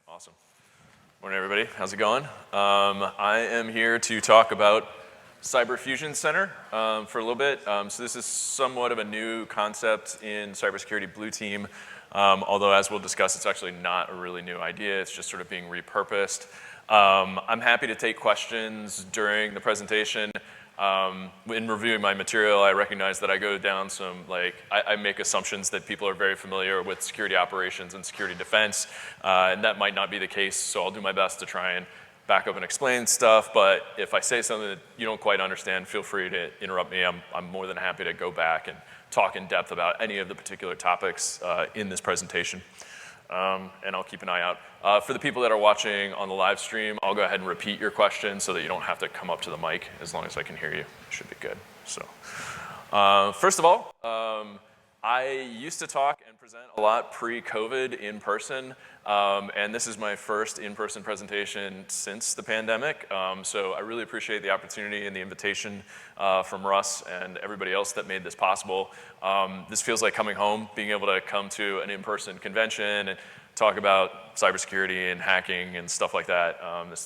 Awesome. Morning, everybody. How's it going? I am here to talk about Cyber Fusion Center for a little bit. So this is somewhat of a new concept in cybersecurity blue team, although as we'll discuss, it's actually not a really new idea. It's just sort of being repurposed. I'm happy to take questions during the presentation. In reviewing my material, I recognize that I go down some, I make assumptions that people are very familiar with security operations and security defense, and that might not be the case, so I'll do my best to try and back up and explain stuff, but if I say something that you don't quite understand, feel free to interrupt me. I'm more than happy to go back and talk in depth about any of the particular topics in this presentation. And I'll keep an eye out. For the people that are watching on the live stream, I'll go ahead and repeat your question so that you don't have to come up to the mic. As long as I can hear you, it should be good. So, first of all, I used to talk and present a lot pre-COVID in person, and this is my first in-person presentation since the pandemic. So I really appreciate the opportunity and the invitation from Russ and everybody else that made this possible. This feels like coming home, being able to come to an in-person convention and talk about cybersecurity and hacking and stuff like that.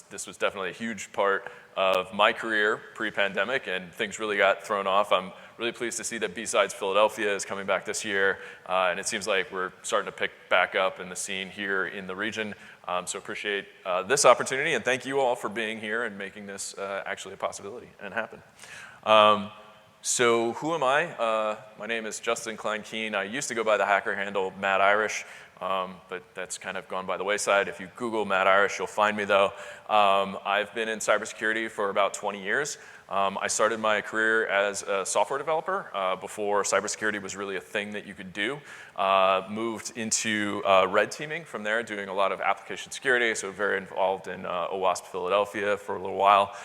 This was definitely a huge part of my career pre-pandemic, and things really got thrown off. I'm really pleased to see that B-Sides Philadelphia is coming back this year, and it seems like we're starting to pick back up in the scene here in the region. So appreciate this opportunity, and thank you all for being here and making this actually a possibility and happen. So who am I? My name is Justin Klein Keane. I used to go by the hacker handle Mad Irish, but that's kind of gone by the wayside. If you Google Mad Irish, you'll find me though. I've been in cybersecurity for about 20 years. I started my career as a software developer before cybersecurity was really a thing that you could do. Moved into red teaming from there, doing a lot of application security, so very involved in OWASP Philadelphia for a little while.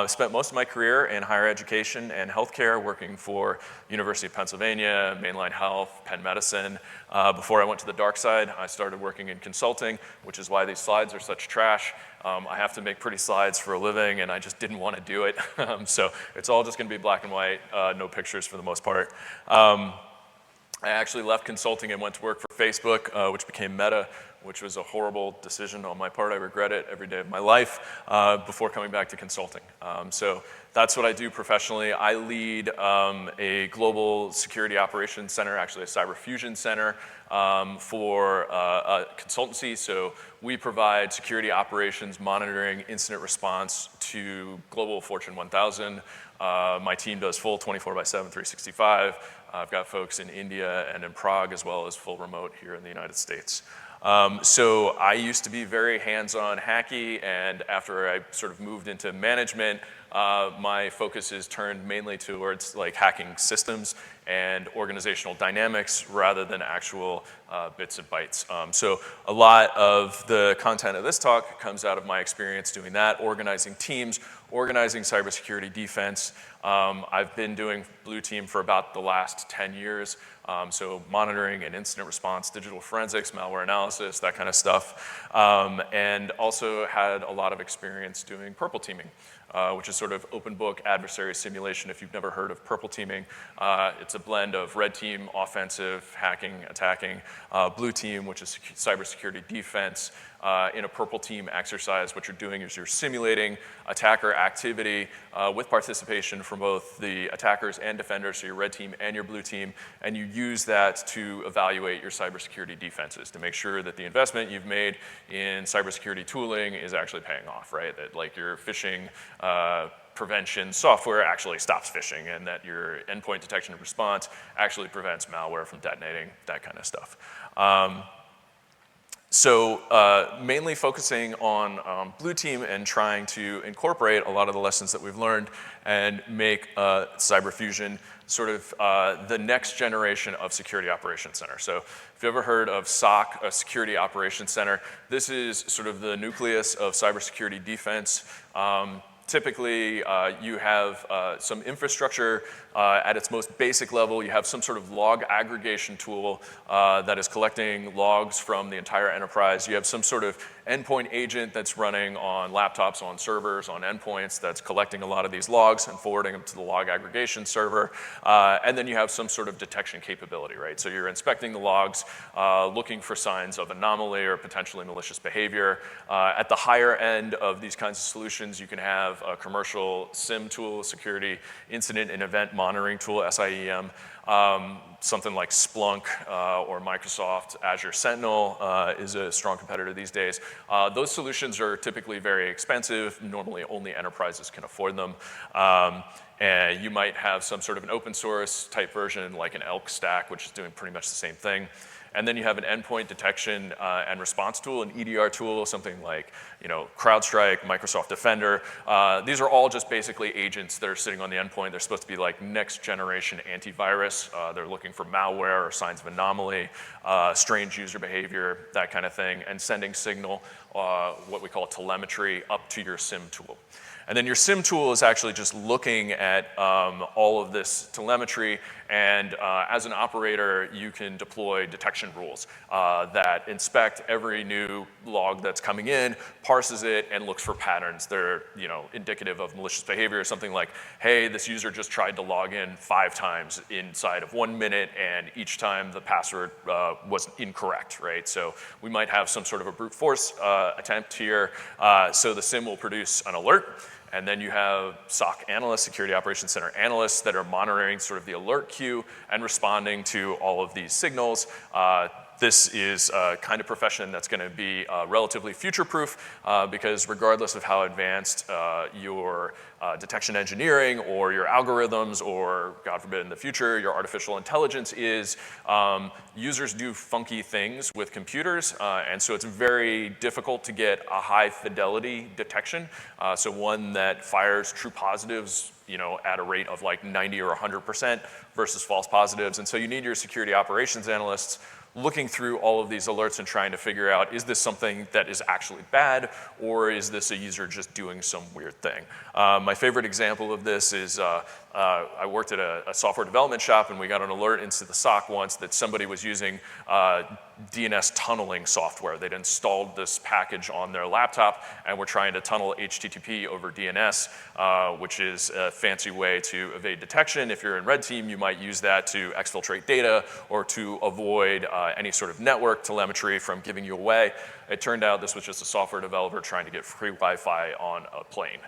Spent most of my career in higher education and healthcare, working for University of Pennsylvania, Mainline Health, Penn Medicine. Before I went to the dark side, I started working in consulting, which is why these slides are such trash. I have to make pretty slides for a living, and I just didn't want to do it. So it's all just going to be black and white, no pictures for the most part. I actually left consulting and went to work for Facebook, which became Meta, which was a horrible decision on my part. I regret it every day of my life before coming back to consulting. So that's what I do professionally. I lead a global security operations center, actually a cyber fusion center for a consultancy. So we provide security operations, monitoring, incident response to global Fortune 1000. My team does full 24/7, 365. I've got folks in India and in Prague, as well as full remote here in the United States. So I used to be very hands-on hacky, and after I sort of moved into management, my focus is turned mainly towards like hacking systems and organizational dynamics rather than actual bits and bytes. So a lot of the content of this talk comes out of my experience doing that, organizing teams, organizing cybersecurity defense. I've been doing blue team for about the last 10 years. So monitoring and incident response, digital forensics, malware analysis, that kind of stuff. And also had a lot of experience doing purple teaming, which is sort of open book adversary simulation. If you've never heard of purple teaming, it's a blend of red team, offensive, hacking, attacking, blue team, which is cybersecurity defense. In a purple team exercise, what you're doing is you're simulating attacker activity with participation from both the attackers and defenders, so your red team and your blue team, and you use that to evaluate your cybersecurity defenses to make sure that the investment you've made in cybersecurity tooling is actually paying off, right? That like your phishing prevention software actually stops phishing, and that your endpoint detection and response actually prevents malware from detonating, that kind of stuff. So mainly focusing on blue team and trying to incorporate a lot of the lessons that we've learned and make Cyber Fusion sort of the next generation of security operations center. So if you've ever heard of SOC, a security operations center, this is sort of the nucleus of cybersecurity defense. Typically, you have some infrastructure at its most basic level. You have some sort of log aggregation tool that is collecting logs from the entire enterprise. You have some sort of endpoint agent that's running on laptops, on servers, on endpoints, that's collecting a lot of these logs and forwarding them to the log aggregation server. And then you have some sort of detection capability, right? So you're inspecting the logs, looking for signs of anomaly or potentially malicious behavior. At the higher end of these kinds of solutions, you can have a commercial SIEM tool, security incident and event monitoring tool, SIEM. Something like Splunk or Microsoft Azure Sentinel is a strong competitor these days. Those solutions are typically very expensive. Normally only enterprises can afford them. And you might have some sort of an open source type version like an Elk stack, which is doing pretty much the same thing. And then you have an endpoint detection and response tool, an EDR tool, something like CrowdStrike, Microsoft Defender. These are all just basically agents that are sitting on the endpoint. They're supposed to be like next generation antivirus. They're looking for malware or signs of anomaly, strange user behavior, that kind of thing, and sending signal, what we call telemetry, up to your SIEM tool. And then your SIEM tool is actually just looking at all of this telemetry, and as an operator, you can deploy detection rules that inspect every new log that's coming in, parses it, and looks for patterns that are indicative of malicious behavior. Something like, hey, this user just tried to log in 5 times inside of 1 minute, and each time the password was incorrect, right? So we might have some sort of a brute force attempt here. So the SIEM will produce an alert. And then you have SOC analysts, Security Operations Center analysts, that are monitoring sort of the alert queue and responding to all of these signals. This is a kind of profession that's going to be relatively future-proof because regardless of how advanced your detection engineering or your algorithms or, God forbid, in the future, your artificial intelligence is, users do funky things with computers, and so it's very difficult to get a high-fidelity detection, so one that fires true positives at a rate of like 90 or 100% versus false positives. And so you need your security operations analysts looking through all of these alerts and trying to figure out, is this something that is actually bad, or is this a user just doing some weird thing? My favorite example of this is I worked at a software development shop, and we got an alert into the SOC once that somebody was using DNS tunneling software. They'd installed this package on their laptop and were trying to tunnel HTTP over DNS, which is a fancy way to evade detection. If you're in red team, you might use that to exfiltrate data or to avoid any sort of network telemetry from giving you away. It turned out this was just a software developer trying to get free Wi-Fi on a plane.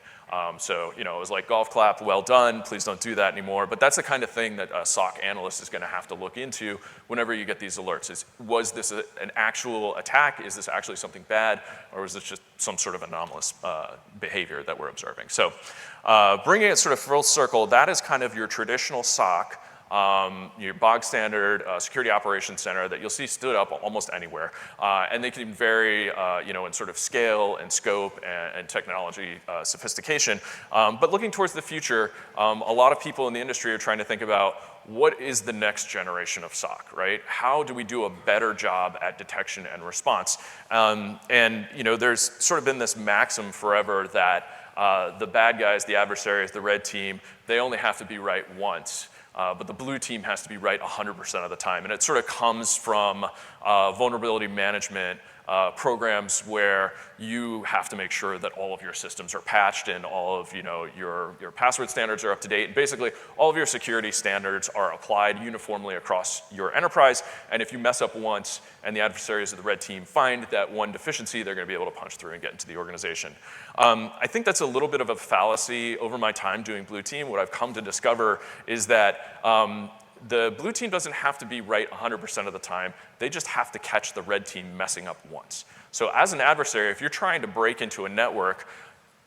So, it was like golf clap, well done, please don't do that anymore. But that's the kind of thing that a SOC analyst is going to have to look into whenever you get these alerts. Was this an actual attack? Is this actually something bad? Or is this just some sort of anomalous behavior that we're observing? So bringing it sort of full circle, that is kind of your traditional SOC. Your bog standard security operations center that you'll see stood up almost anywhere. And they can vary in sort of scale and scope and technology sophistication. But looking towards the future, a lot of people in the industry are trying to think about what is the next generation of SOC, right? How do we do a better job at detection and response? There's sort of been this maxim forever that the bad guys, the adversaries, the red team, they only have to be right once. But the blue team has to be right 100% of the time. And it sort of comes from vulnerability management programs where you have to make sure that all of your systems are patched and all of your password standards are up to date. And basically, all of your security standards are applied uniformly across your enterprise. And if you mess up once and the adversaries of the red team find that one deficiency, they're going to be able to punch through and get into the organization. I think that's a little bit of a fallacy over my time doing blue team. What I've come to discover is that the blue team doesn't have to be right 100% of the time. They just have to catch the red team messing up once. So as an adversary, if you're trying to break into a network,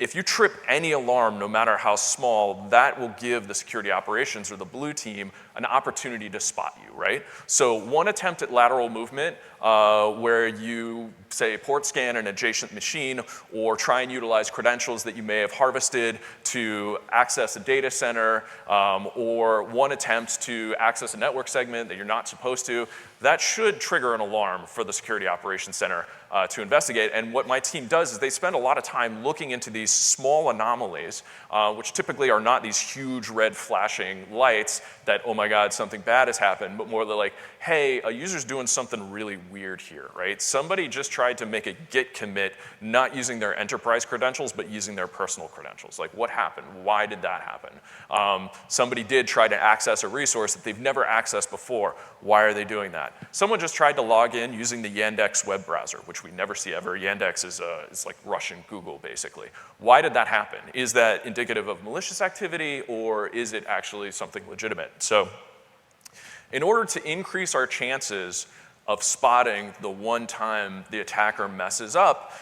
if you trip any alarm, no matter how small, that will give the security operations or the blue team an opportunity to spot you, right? So one attempt at lateral movement where you, say, port scan an adjacent machine or try and utilize credentials that you may have harvested to access a data center, or one attempt to access a network segment that you're not supposed to, that should trigger an alarm for the security operations center. to investigate. And what my team does is they spend a lot of time looking into these small anomalies, which typically are not these huge red flashing lights that, oh my God, something bad has happened, but more like, hey, a user's doing something really weird here, right? Somebody just tried to make a Git commit not using their enterprise credentials, but using their personal credentials. Like, what happened? Why did that happen? Somebody did try to access a resource that they've never accessed before. Why are they doing that? Someone just tried to log in using the Yandex web browser, which we never see ever. Yandex is like Russian Google, basically. Why did that happen? Is that indicative of malicious activity, or is it actually something legitimate? So in order to increase our chances of spotting the one time the attacker messes up,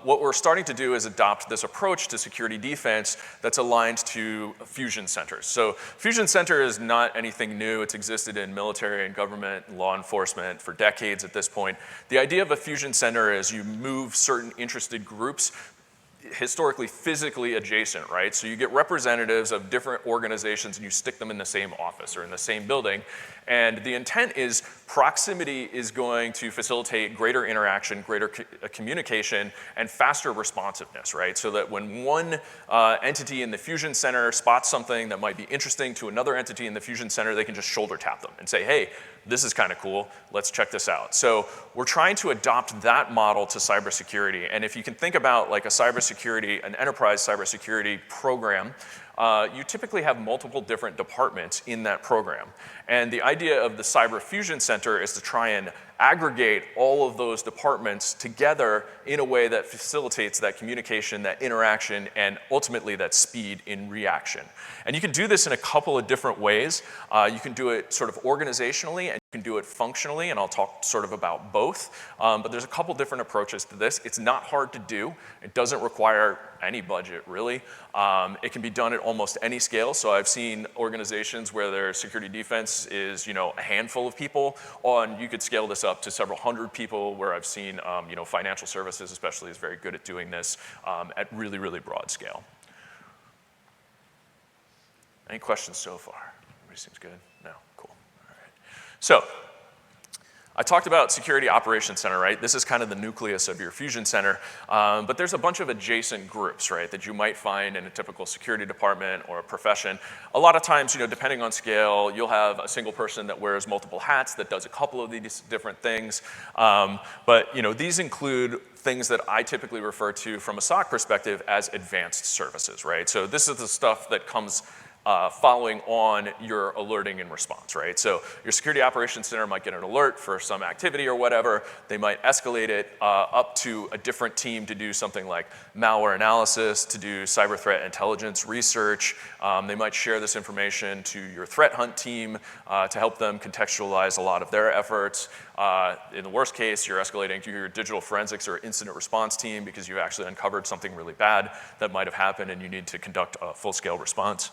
what we're starting to do is adopt this approach to security defense that's aligned to fusion centers. So fusion center is not anything new. It's existed in military and government and law enforcement for decades at this point. The idea of a fusion center is you move certain interested groups historically physically adjacent, right? So you get representatives of different organizations and you stick them in the same office or in the same building. And the intent is proximity is going to facilitate greater interaction, greater communication, and faster responsiveness, right? So that when one entity in the fusion center spots something that might be interesting to another entity in the fusion center, they can just shoulder tap them and say, hey, this is kind of cool, let's check this out. So we're trying to adopt that model to cybersecurity. And if you can think about like an enterprise cybersecurity program, you typically have multiple different departments in that program. And the idea of the Cyber Fusion Center is to try and aggregate all of those departments together in a way that facilitates that communication, that interaction, and ultimately that speed in reaction. And you can do this in a couple of different ways. You can do it sort of organizationally, and you can do it functionally, and I'll talk sort of about both. But there's a couple different approaches to this. It's not hard to do. It doesn't require any budget, really. It can be done at almost any scale. So I've seen organizations where their security defense is, a handful of people, and you could scale this up to several hundred people, where I've seen, financial services especially is very good at doing this at really, really broad scale. Any questions so far? Everybody seems good? No? Cool. All right. So I talked about Security Operations Center, right? This is kind of the nucleus of your fusion center, but there's a bunch of adjacent groups, right, that you might find in a typical security department or a profession. A lot of times, depending on scale, you'll have a single person that wears multiple hats that does a couple of these different things, but these include things that I typically refer to from a SOC perspective as advanced services, right? So this is the stuff that comes following on your alerting and response, right? So your Security Operations Center might get an alert for some activity or whatever. They might escalate it up to a different team to do something like malware analysis, to do cyber threat intelligence research. They might share this information to your threat hunt team to help them contextualize a lot of their efforts. In the worst case, you're escalating to your digital forensics or incident response team because you've actually uncovered something really bad that might have happened and you need to conduct a full-scale response.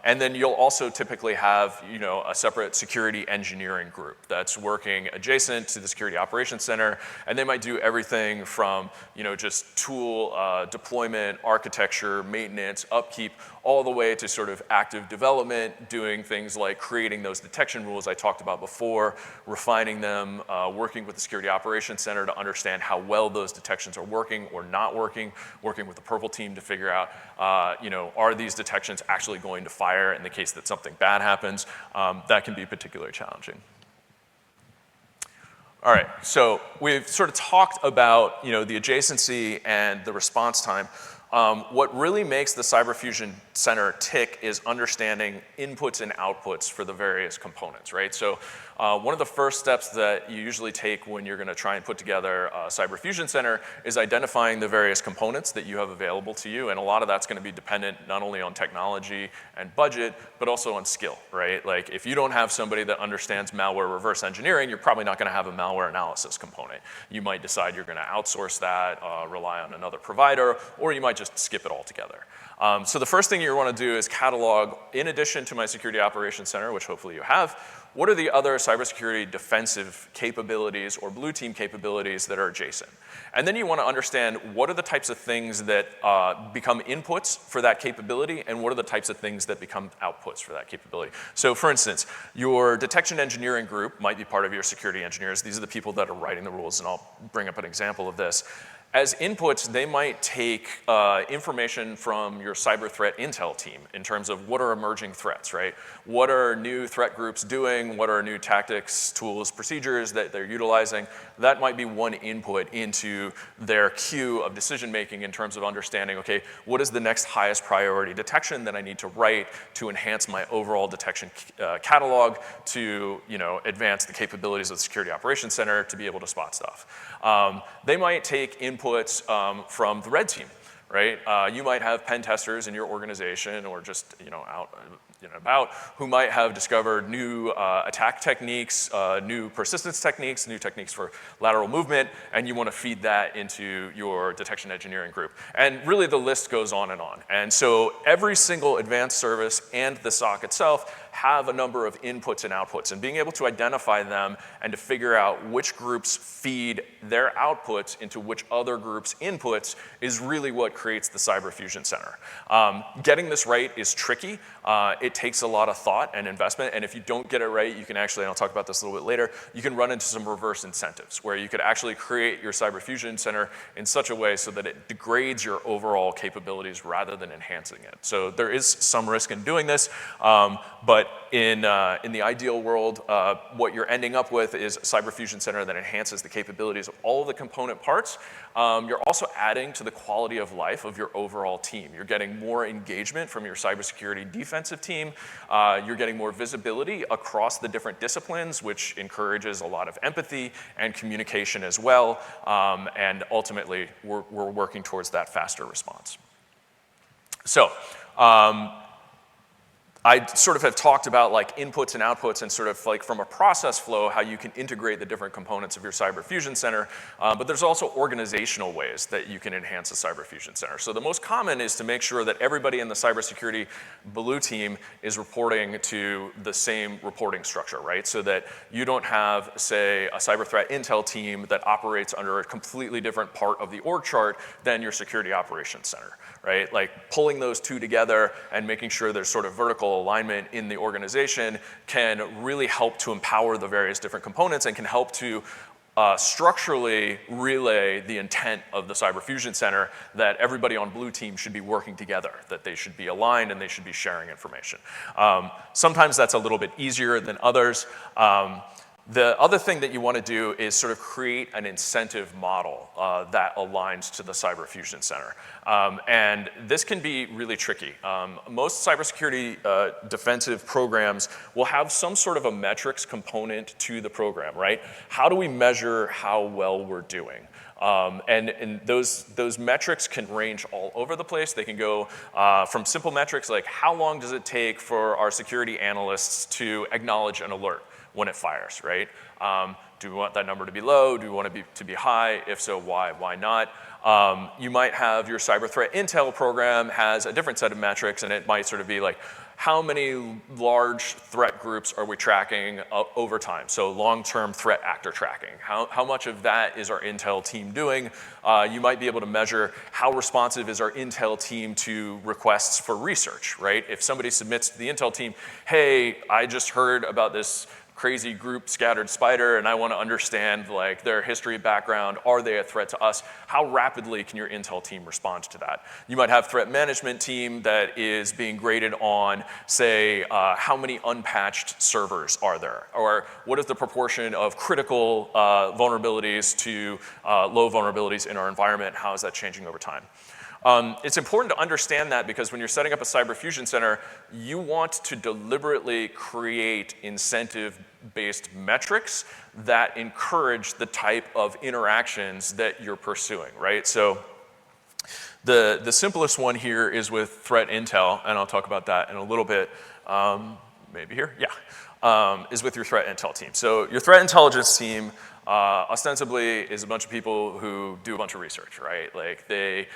And then you'll also typically have, a separate security engineering group that's working adjacent to the Security Operations Center, and they might do everything from, just tool deployment, architecture, maintenance, upkeep, all the way to sort of active development, doing things like creating those detection rules I talked about before, refining them, working with the Security Operations Center to understand how well those detections are working or not working with the Purple team to figure out, are these detections actually going to fire in the case that something bad happens. That can be particularly challenging. All right, so we've sort of talked about, the adjacency and the response time. What really makes the Cyber Fusion Center tick is understanding inputs and outputs for the various components, right? So one of the first steps that you usually take when you're gonna try and put together a Cyber Fusion Center is identifying the various components that you have available to you, and a lot of that's gonna be dependent not only on technology and budget, but also on skill, right? Like if you don't have somebody that understands malware reverse engineering, you're probably not gonna have a malware analysis component. You might decide you're gonna outsource that, rely on another provider, or you might just skip it altogether. So the first thing you want to do is catalog, in addition to my Security Operations Center, which hopefully you have, what are the other cybersecurity defensive capabilities or blue team capabilities that are adjacent? And then you want to understand what are the types of things that become inputs for that capability, and what are the types of things that become outputs for that capability. So for instance, your detection engineering group might be part of your security engineers. These are the people that are writing the rules, and I'll bring up an example of this. As inputs, they might take information from your cyber threat intel team in terms of what are emerging threats, right? What are new threat groups doing? What are new tactics, tools, procedures that they're utilizing? That might be one input into their queue of decision making in terms of understanding, okay, what is the next highest priority detection that I need to write to enhance my overall detection catalog to, advance the capabilities of the Security Operations Center to be able to spot stuff. They might take inputs from the red team, right? You might have pen testers in your organization or just out about who might have discovered new attack techniques, new persistence techniques, new techniques for lateral movement, and you want to feed that into your detection engineering group. And really the list goes on. And so every single advanced service and the SOC itself have a number of inputs and outputs, and being able to identify them and to figure out which groups feed their outputs into which other groups' inputs is really what creates the Cyber Fusion Center. Getting this right is tricky. It takes a lot of thought and investment, and if you don't get it right, you can actually, and I'll talk about this a little bit later, you can run into some reverse incentives where you could actually create your Cyber Fusion Center in such a way so that it degrades your overall capabilities rather than enhancing it. So there is some risk in doing this, but in the ideal world, what you're ending up with is a Cyber Fusion Center that enhances the capabilities of all of the component parts. You're also adding to the quality of life of your overall team. You're getting more engagement from your cybersecurity defensive team. You're getting more visibility across the different disciplines, which encourages a lot of empathy and communication as well. And ultimately, we're working towards that faster response. So, I sort of have talked about like inputs and outputs and sort of like from a process flow, how you can integrate the different components of your Cyber Fusion Center, but there's also organizational ways that you can enhance a Cyber Fusion Center. So the most common is to make sure that everybody in the cybersecurity blue team is reporting to the same reporting structure, right? So that you don't have, say, a cyber threat intel team that operates under a completely different part of the org chart than your Security Operations Center, right? Like pulling those two together and making sure there's sort of vertical alignment in the organization can really help to empower the various different components and can help to structurally relay the intent of the Cyber Fusion Center that everybody on blue team should be working together, that they should be aligned and they should be sharing information. Sometimes that's a little bit easier than others. The other thing that you want to do is sort of create an incentive model that aligns to the Cyber Fusion Center. And this can be really tricky. Most cybersecurity defensive programs will have some sort of a metrics component to the program, right? How do we measure how well we're doing? And those metrics can range all over the place. They can go from simple metrics like how long does it take for our security analysts to acknowledge an alert when it fires, right? Do we want that number to be low? Do we want it to be high? If so, why? Why not? You might have your cyber threat intel program has a different set of metrics, and it might sort of be like, how many large threat groups are we tracking over time? So long-term threat actor tracking. How much of that is our intel team doing? You might be able to measure how responsive is our intel team to requests for research, right? If somebody submits to the intel team, hey, I just heard about this crazy group scattered spider and I want to understand like their history, background, are they a threat to us? How rapidly can your intel team respond to that? You might have threat management team that is being graded on, say, how many unpatched servers are there? Or what is the proportion of critical vulnerabilities to low vulnerabilities in our environment? How is that changing over time? It's important to understand that because when you're setting up a Cyber Fusion Center, you want to deliberately create incentive-based metrics that encourage the type of interactions that you're pursuing, right? So the simplest one here is with threat intel, and I'll talk about that in a little bit. Maybe here, yeah. Is with your threat intel team. So your threat intelligence team ostensibly is a bunch of people who do a bunch of research, right? Like they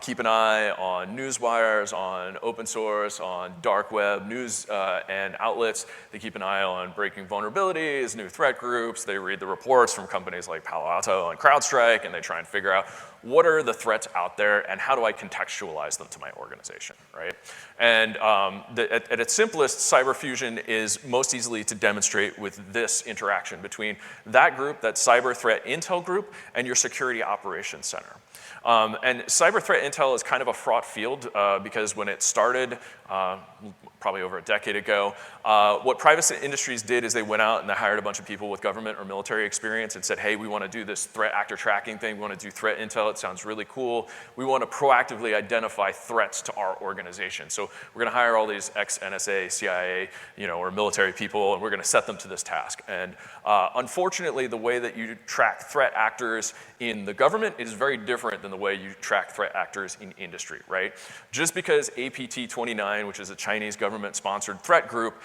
keep an eye on news wires, on open source, on dark web news and outlets. They keep an eye on breaking vulnerabilities, new threat groups. They read the reports from companies like Palo Alto and CrowdStrike, and they try and figure out what are the threats out there and how do I contextualize them to my organization, right? And at its simplest, cyber fusion is most easily to demonstrate with this interaction between that group, that cyber threat intel group, and your security operations center. And cyber threat intel is kind of a fraught field because when it started, probably over a decade ago, what private industries did is they went out and they hired a bunch of people with government or military experience and said, hey, we want to do this threat actor tracking thing, we want to do threat intel, it sounds really cool. We want to proactively identify threats to our organization. So we're going to hire all these ex-NSA, CIA, or military people, and we're going to set them to this task. And unfortunately, the way that you track threat actors in the government is very different than the way you track threat actors in industry, right? Just because APT29, which is a Chinese government-sponsored threat group,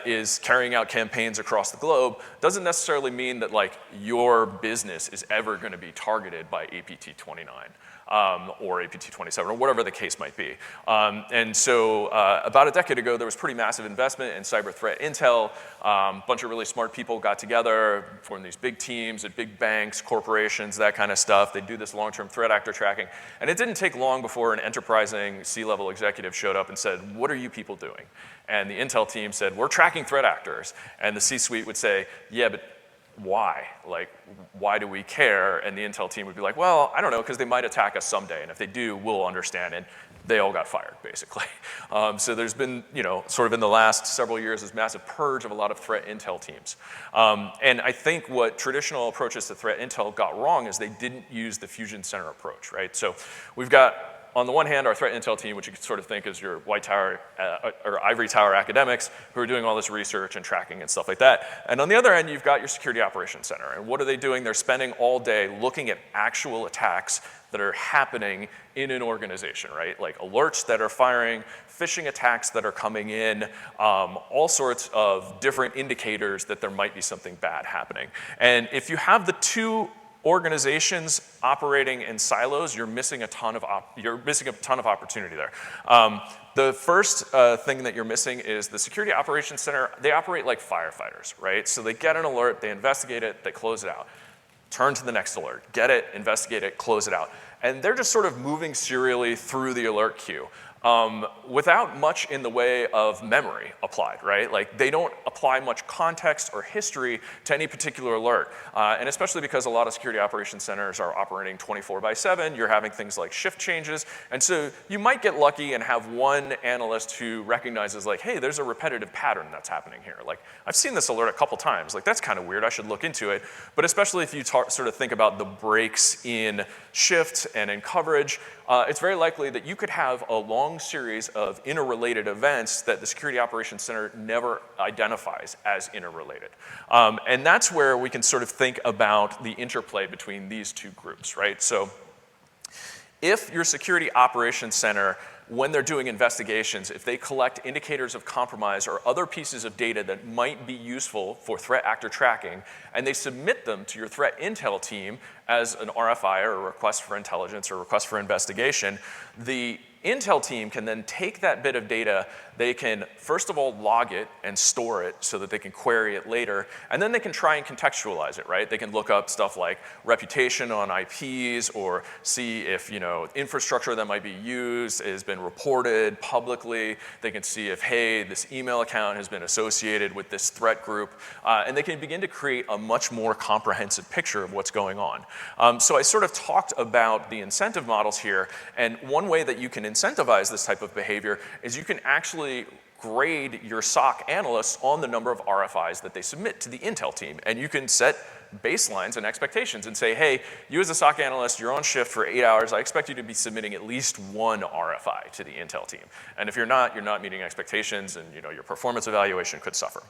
is carrying out campaigns across the globe, doesn't necessarily mean that like your business is ever going to be targeted by APT29. Or APT27, or whatever the case might be. And so about a decade ago, there was pretty massive investment in cyber threat intel. A bunch of really smart people got together, formed these big teams at big banks, corporations, that kind of stuff. They do this long-term threat actor tracking. And it didn't take long before an enterprising C-level executive showed up and said, what are you people doing? And the intel team said, we're tracking threat actors. And the C-suite would say, yeah, but why? Like, why do we care? And the intel team would be like, well, I don't know, because they might attack us someday, and if they do, we'll understand. And they all got fired, basically. So there's been, sort of in the last several years, this massive purge of a lot of threat intel teams. And I think what traditional approaches to threat intel got wrong is they didn't use the fusion center approach, right? So we've got, on the one hand, our threat intel team, which you could sort of think as your white tower or ivory tower academics who are doing all this research and tracking and stuff like that. And on the other end, you've got your security operations center. And what are they doing? They're spending all day looking at actual attacks that are happening in an organization, right? Like alerts that are firing, phishing attacks that are coming in, all sorts of different indicators that there might be something bad happening. And if you have the two organizations operating in silos, you're missing a ton of opportunity there. The first thing that you're missing is the security operations center. They operate like firefighters, right? So they get an alert, they investigate it, they close it out. Turn to the next alert, get it, investigate it, close it out. And they're just sort of moving serially through the alert queue. Without much in the way of memory applied, right? Like they don't apply much context or history to any particular alert. And especially because a lot of security operations centers are operating 24/7, you're having things like shift changes. And so you might get lucky and have one analyst who recognizes like, hey, there's a repetitive pattern that's happening here. Like I've seen this alert a couple times, like that's kind of weird, I should look into it. But especially if you sort of think about the breaks in shift and in coverage, it's very likely that you could have a long series of interrelated events that the Security Operations Center never identifies as interrelated. And that's where we can sort of think about the interplay between these two groups, right? So if your Security Operations Center, when they're doing investigations, if they collect indicators of compromise or other pieces of data that might be useful for threat actor tracking, and they submit them to your threat intel team as an RFI or a request for intelligence or request for investigation, the intel team can then take that bit of data, they can first of all log it and store it so that they can query it later, and then they can try and contextualize it, right? They can look up stuff like reputation on IPs or see if, infrastructure that might be used has been reported publicly. They can see if, hey, this email account has been associated with this threat group, and they can begin to create a much more comprehensive picture of what's going on. So I sort of talked about the incentive models here, and one way that you can incentivize this type of behavior is you can actually grade your SOC analysts on the number of RFIs that they submit to the intel team. And you can set baselines and expectations and say, hey, you as a SOC analyst, you're on shift for 8 hours. I expect you to be submitting at least one RFI to the intel team. And if you're not meeting expectations, and your performance evaluation could suffer.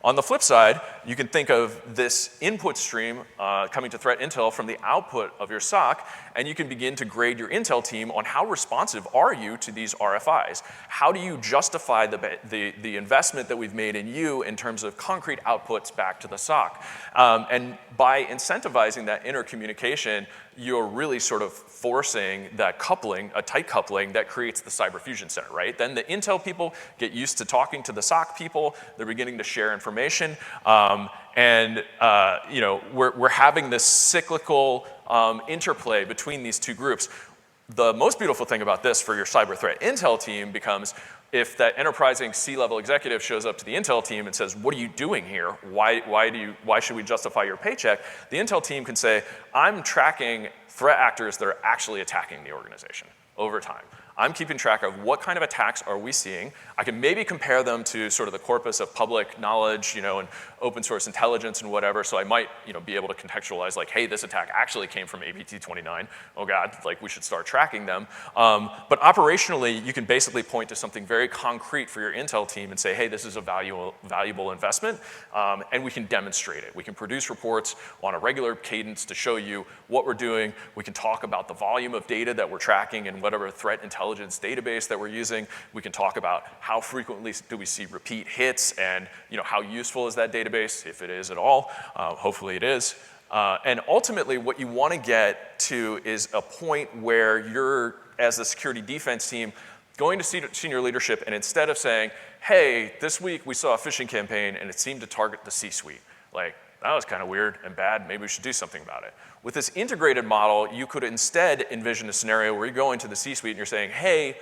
On the flip side, you can think of this input stream coming to threat intel from the output of your SOC, and you can begin to grade your intel team on how responsive are you to these RFIs. How do you justify the investment that we've made in you in terms of concrete outputs back to the SOC? And And by incentivizing that intercommunication, you're really sort of forcing that coupling, a tight coupling that creates the cyber fusion center, right? Then the Intel people get used to talking to the SOC people. They're beginning to share information. We're having this cyclical interplay between these two groups. The most beautiful thing about this for your cyber threat intel team becomes if that enterprising C-level executive shows up to the intel team and says, what are you doing here? Why should we justify your paycheck? The intel team can say, I'm tracking threat actors that are actually attacking the organization over time. I'm keeping track of what kind of attacks are we seeing. I can maybe compare them to sort of the corpus of public knowledge, and open source intelligence and whatever. So I might, be able to contextualize like, hey, this attack actually came from ABT29. Oh God, like we should start tracking them. But operationally, you can basically point to something very concrete for your intel team and say, hey, this is a valuable investment, and we can demonstrate it. We can produce reports on a regular cadence to show you what we're doing. We can talk about the volume of data that we're tracking and whatever threat intelligence database that we're using. We can talk about how frequently do we see repeat hits and how useful is that database, if it is at all. Hopefully it is. And ultimately what you want to get to is a point where you're, as the security defense team, going to senior leadership and instead of saying, hey, this week we saw a phishing campaign and it seemed to target the C-suite. Like, that was kind of weird and bad, maybe we should do something about it. With this integrated model, you could instead envision a scenario where you go into the C-suite and you're saying, hey,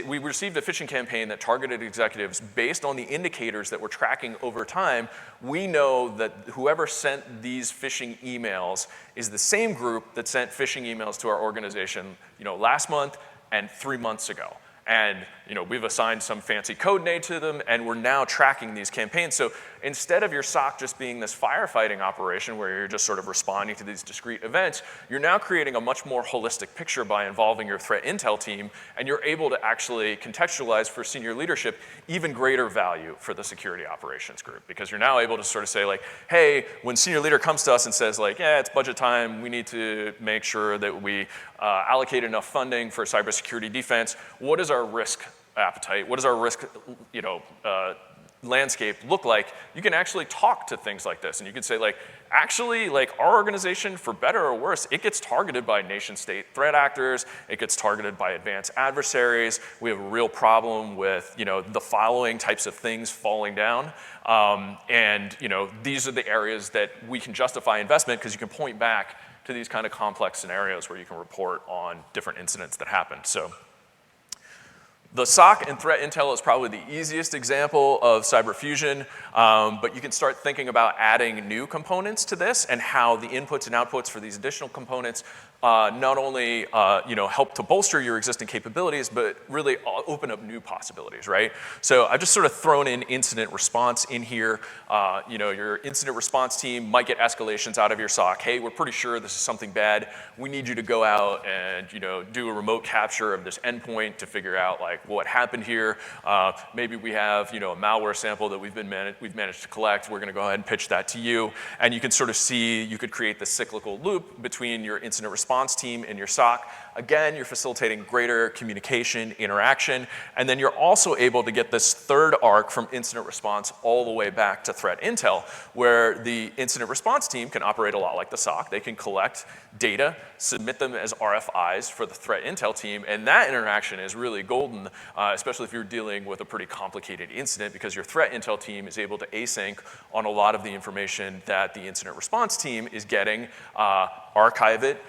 we received a phishing campaign that targeted executives based on the indicators that we're tracking over time. We know that whoever sent these phishing emails is the same group that sent phishing emails to our organization, last month and 3 months ago. And we've assigned some fancy code name to them, and we're now tracking these campaigns. So instead of your SOC just being this firefighting operation where you're just sort of responding to these discrete events, you're now creating a much more holistic picture by involving your threat intel team, and you're able to actually contextualize for senior leadership even greater value for the security operations group, because you're now able to sort of say like, hey, when senior leader comes to us and says like, yeah, it's budget time, we need to make sure that we allocate enough funding for cybersecurity defense, what is our risk appetite? What does our risk, landscape look like? You can actually talk to things like this, and you can say like, actually, like our organization, for better or worse, it gets targeted by nation-state threat actors. It gets targeted by advanced adversaries. We have a real problem with, the following types of things falling down, and these are the areas that we can justify investment because you can point back to these kind of complex scenarios where you can report on different incidents that happen. So. The SOC and threat intel is probably the easiest example of cyber fusion, but you can start thinking about adding new components to this and how the inputs and outputs for these additional components not only help to bolster your existing capabilities, but really open up new possibilities, right? So I've just sort of thrown in incident response in here. Your incident response team might get escalations out of your SOC. Hey, we're pretty sure this is something bad. We need you to go out and do a remote capture of this endpoint to figure out like what happened here. Maybe we have a malware sample that we've managed to collect. We're going to go ahead and pitch that to you, and you can sort of see you could create this cyclical loop between your incident response team and your SOC. Again, you're facilitating greater communication, interaction, and then you're also able to get this third arc from incident response all the way back to threat intel, where the incident response team can operate a lot like the SOC. They can collect data, submit them as RFIs for the threat intel team, and that interaction is really golden, especially if you're dealing with a pretty complicated incident, because your threat intel team is able to async on a lot of the information that the incident response team is getting, archive it,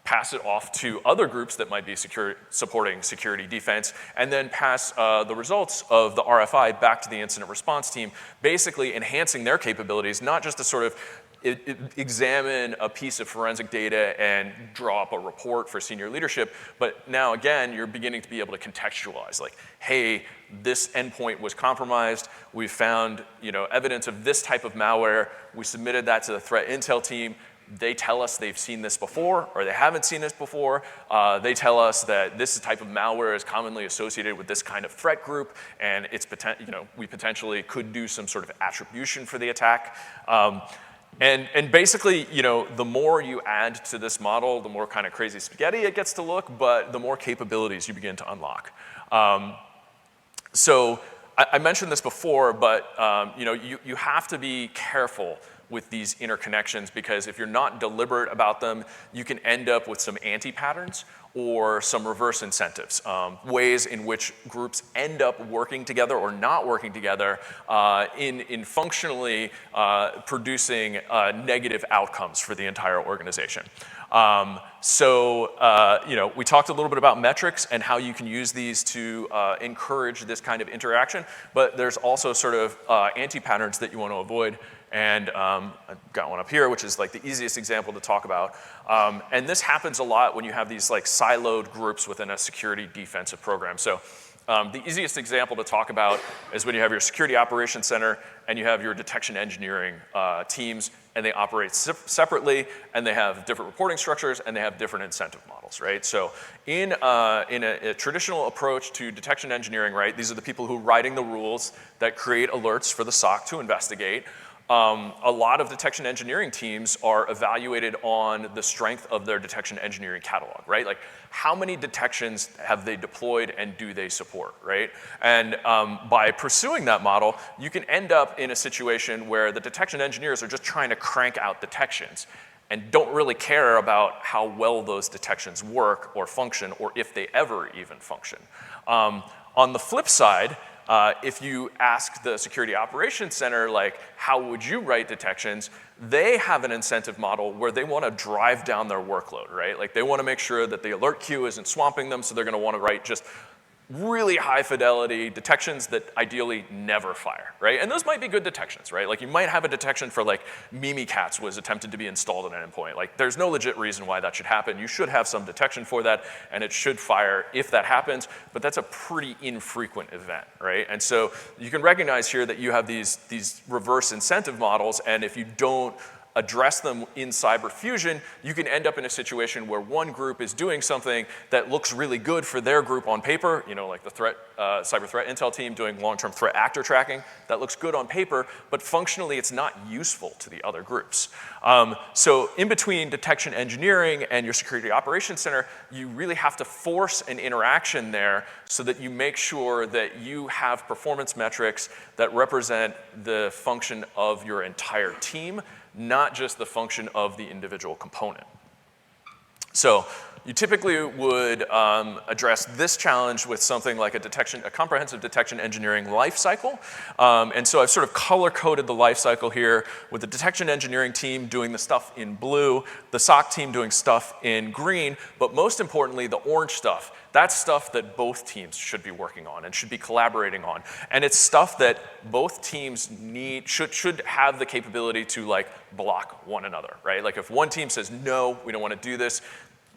pass it off to other groups that might be supporting security defense, and then pass the results of the RFI back to the incident response team, basically enhancing their capabilities, not just to sort of examine a piece of forensic data and draw up a report for senior leadership, but now again, you're beginning to be able to contextualize, like, hey, this endpoint was compromised, we found evidence of this type of malware, we submitted that to the threat intel team, they tell us they've seen this before or they haven't seen this before. They tell us that this type of malware is commonly associated with this kind of threat group, and it's we potentially could do some sort of attribution for the attack. And basically, the more you add to this model, the more kind of crazy spaghetti it gets to look, but the more capabilities you begin to unlock. So I mentioned this before, but you have to be careful with these interconnections, because if you're not deliberate about them, you can end up with some anti-patterns or some reverse incentives, ways in which groups end up working together or not working together in functionally producing negative outcomes for the entire organization. We talked a little bit about metrics and how you can use these to encourage this kind of interaction, but there's also sort of anti-patterns that you want to avoid. And I've got one up here, which is like the easiest example to talk about. And this happens a lot when you have these like siloed groups within a security defensive program. So the easiest example to talk about is when you have your security operations center and you have your detection engineering teams, and they operate separately, and they have different reporting structures, and they have different incentive models, right? So in a traditional approach to detection engineering, right, these are the people who are writing the rules that create alerts for the SOC to investigate. A lot of detection engineering teams are evaluated on the strength of their detection engineering catalog, right? Like, how many detections have they deployed and do they support, right? And by pursuing that model, you can end up in a situation where the detection engineers are just trying to crank out detections and don't really care about how well those detections work or function, or if they ever even function. On the flip side, if you ask the security operations center, like, how would you write detections, they have an incentive model where they want to drive down their workload, right? Like, they want to make sure that the alert queue isn't swamping them, so they're going to want to write just really high fidelity detections that ideally never fire, right? And those might be good detections, right? Like, you might have a detection for like Mimikatz was attempted to be installed on an endpoint. Like, there's no legit reason why that should happen. You should have some detection for that, and it should fire if that happens, but that's a pretty infrequent event, right? And so you can recognize here that you have these reverse incentive models, and if you don't address them in cyber fusion, you can end up in a situation where one group is doing something that looks really good for their group on paper, like the cyber threat intel team doing long-term threat actor tracking. That looks good on paper, but functionally it's not useful to the other groups. So in between detection engineering and your security operations center, you really have to force an interaction there so that you make sure that you have performance metrics that represent the function of your entire team, not just the function of the individual component. So you typically would address this challenge with something like a comprehensive detection engineering lifecycle. And so I've sort of color-coded the lifecycle here with the detection engineering team doing the stuff in blue, the SOC team doing stuff in green, but most importantly, the orange stuff. That's stuff that both teams should be working on and should be collaborating on. And it's stuff that both teams should have the capability to like block one another, right? Like, if one team says, no, we don't want to do this,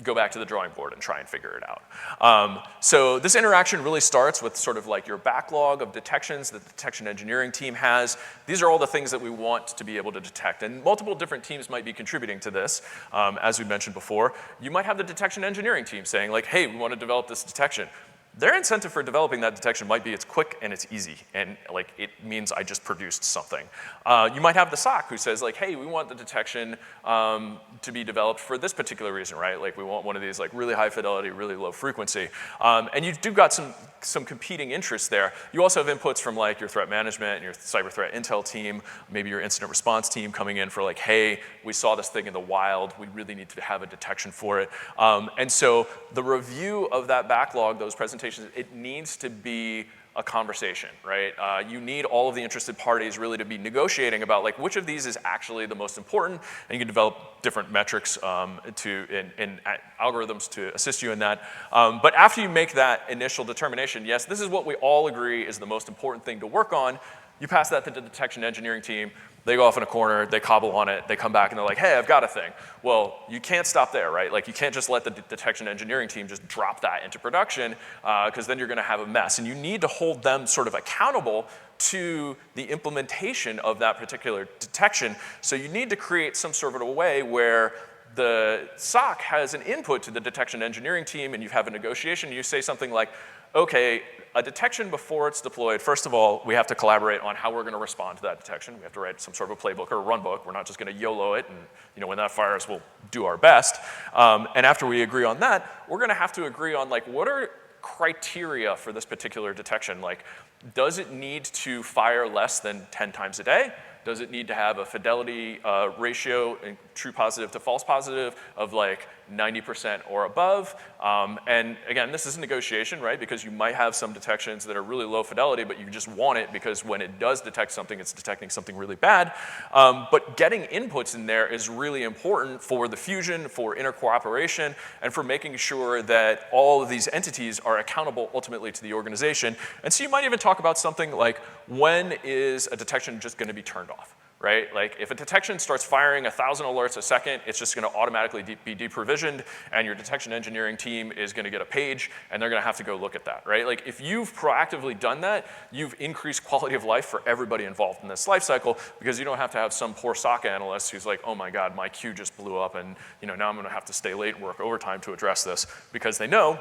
go back to the drawing board and try and figure it out. So this interaction really starts with sort of like your backlog of detections that the detection engineering team has. These are all the things that we want to be able to detect. And multiple different teams might be contributing to this. As we mentioned before, you might have the detection engineering team saying like, hey, we want to develop this detection. Their incentive for developing that detection might be it's quick and it's easy, and like it means I just produced something. You might have the SOC who says like, hey, we want the detection to be developed for this particular reason, right? Like, we want one of these like really high fidelity, really low frequency. And you do got some competing interests there. You also have inputs from like your threat management and your cyber threat intel team, maybe your incident response team coming in for like, hey, we saw this thing in the wild, we really need to have a detection for it. And so the review of that backlog, those presentations, it needs to be a conversation, right? You need all of the interested parties really to be negotiating about like which of these is actually the most important, and you can develop different metrics and algorithms to assist you in that. But after you make that initial determination, yes, this is what we all agree is the most important thing to work on, you pass that to the detection engineering team. They go off in a corner, they cobble on it, they come back and they're like, hey, I've got a thing. Well, you can't stop there, right? Like, you can't just let the detection engineering team just drop that into production, because then you're gonna have a mess. And you need to hold them sort of accountable to the implementation of that particular detection. So you need to create some sort of a way where the SOC has an input to the detection engineering team, and you have a negotiation, you say something like, okay, a detection before it's deployed, first of all, we have to collaborate on how we're going to respond to that detection. We have to write some sort of a playbook or a run book. We're not just going to YOLO it, and when that fires, we'll do our best. And after we agree on that, we're going to have to agree on like what are criteria for this particular detection. Like, Does it need to fire less than 10 times a day? Does it need to have a fidelity ratio in true positive to false positive of like 90% or above? And again, this is a negotiation, right? Because you might have some detections that are really low fidelity, but you just want it because when it does detect something, it's detecting something really bad. But getting inputs in there is really important for the fusion, for intercooperation, and for making sure that all of these entities are accountable ultimately to the organization. And so you might even talk about something like, when is a detection just going to be turned off? Right? Like if a detection starts firing 1,000 alerts a second, it's just going to automatically be deprovisioned, and your detection engineering team is going to get a page, and they're going to have to go look at that, right? Like if you've proactively done that, you've increased quality of life for everybody involved in this lifecycle, because you don't have to have some poor SOC analyst who's like, oh my God, my queue just blew up, and now I'm going to have to stay late and work overtime to address this, because they know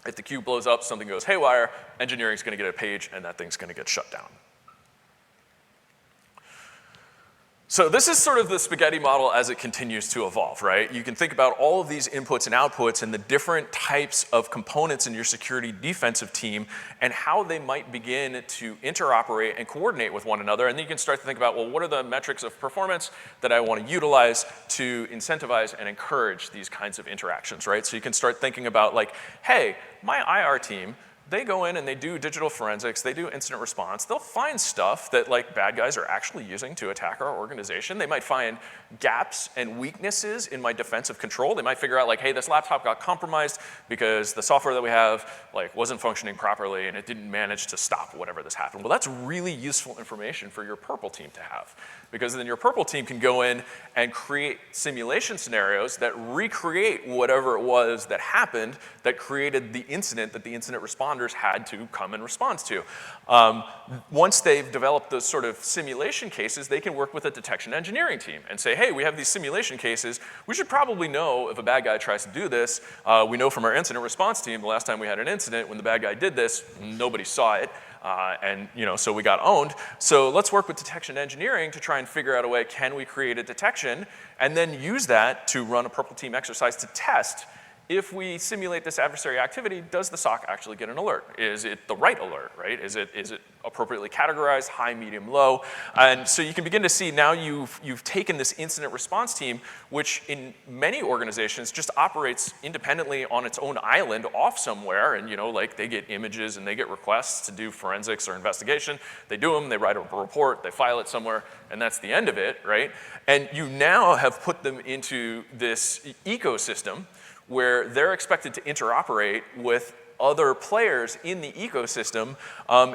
if the queue blows up, something goes haywire, engineering's going to get a page, and that thing's going to get shut down. So this is sort of the spaghetti model as it continues to evolve, right? You can think about all of these inputs and outputs and the different types of components in your security defensive team and how they might begin to interoperate and coordinate with one another. And then you can start to think about, well, what are the metrics of performance that I want to utilize to incentivize and encourage these kinds of interactions, right? So you can start thinking about like, hey, my IR team, they go in and they do digital forensics, they do incident response. They'll find stuff that like bad guys are actually using to attack our organization. They might find gaps and weaknesses in my defensive control. They might figure out like, hey, this laptop got compromised because the software that we have like wasn't functioning properly and it didn't manage to stop whatever this happened. Well, that's really useful information for your purple team to have, because then your purple team can go in and create simulation scenarios that recreate whatever it was that happened that created the incident that the incident responders had to come and respond to. Once they've developed those sort of simulation cases, they can work with a detection engineering team and say, hey, we have these simulation cases. We should probably know if a bad guy tries to do this. We know from our incident response team, the last time we had an incident, when the bad guy did this, nobody saw it. And so we got owned. So let's work with detection engineering to try and figure out a way, can we create a detection, and then use that to run a purple team exercise to test if we simulate this adversary activity, does the SOC actually get an alert? Is it the right alert, right? Is it appropriately categorized, high, medium, low? And so you can begin to see now you've taken this incident response team, which in many organizations just operates independently on its own island off somewhere, and like they get images and they get requests to do forensics or investigation. They do them, they write a report, they file it somewhere, and that's the end of it, right? And you now have put them into this ecosystem where they're expected to interoperate with other players in the ecosystem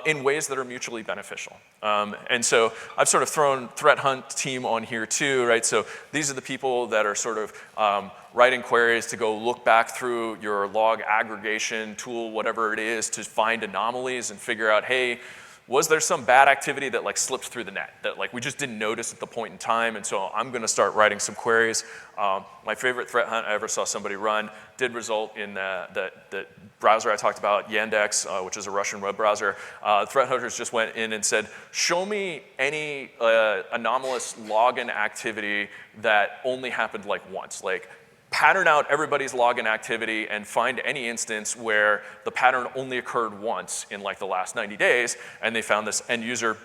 in ways that are mutually beneficial. And so I've sort of thrown threat hunt team on here too, right? So these are the people that are sort of writing queries to go look back through your log aggregation tool, whatever it is, to find anomalies and figure out, hey, was there some bad activity that like slipped through the net that like we just didn't notice at the point in time? And so I'm going to start writing some queries. My favorite threat hunt I ever saw somebody run did result in the browser I talked about, Yandex, which is a Russian web browser. Threat hunters just went in and said, show me any anomalous login activity that only happened like once. Like, pattern out everybody's login activity and find any instance where the pattern only occurred once in like the last 90 days, and they found this end user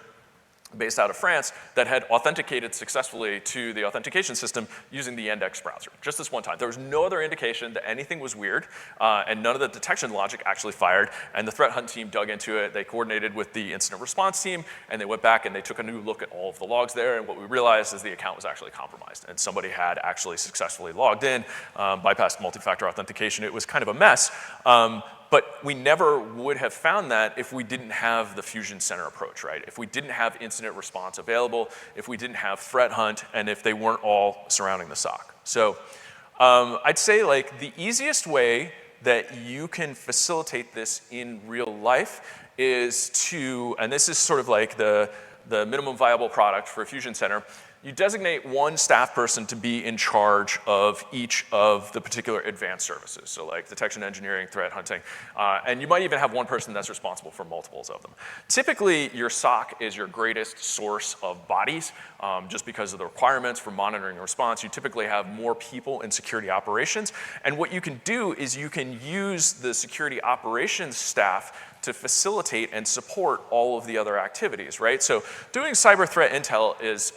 based out of France that had authenticated successfully to the authentication system using the Yandex browser, just this one time. There was no other indication that anything was weird, and none of the detection logic actually fired, and the threat hunt team dug into it. They coordinated with the incident response team, and they went back and they took a new look at all of the logs there, and what we realized is the account was actually compromised, and somebody had actually successfully logged in, bypassed multi-factor authentication. It was kind of a mess. But we never would have found that if we didn't have the Fusion Center approach, right? If we didn't have incident response available, if we didn't have threat hunt, and if they weren't all surrounding the SOC. So I'd say like the easiest way that you can facilitate this in real life is to, and this is sort of like the minimum viable product for a Fusion Center, you designate one staff person to be in charge of each of the particular advanced services. So like detection engineering, threat hunting, and you might even have one person that's responsible for multiples of them. Typically, your SOC is your greatest source of bodies, just because of the requirements for monitoring and response. You typically have more people in security operations, and what you can do is you can use the security operations staff to facilitate and support all of the other activities, right? So doing cyber threat intel is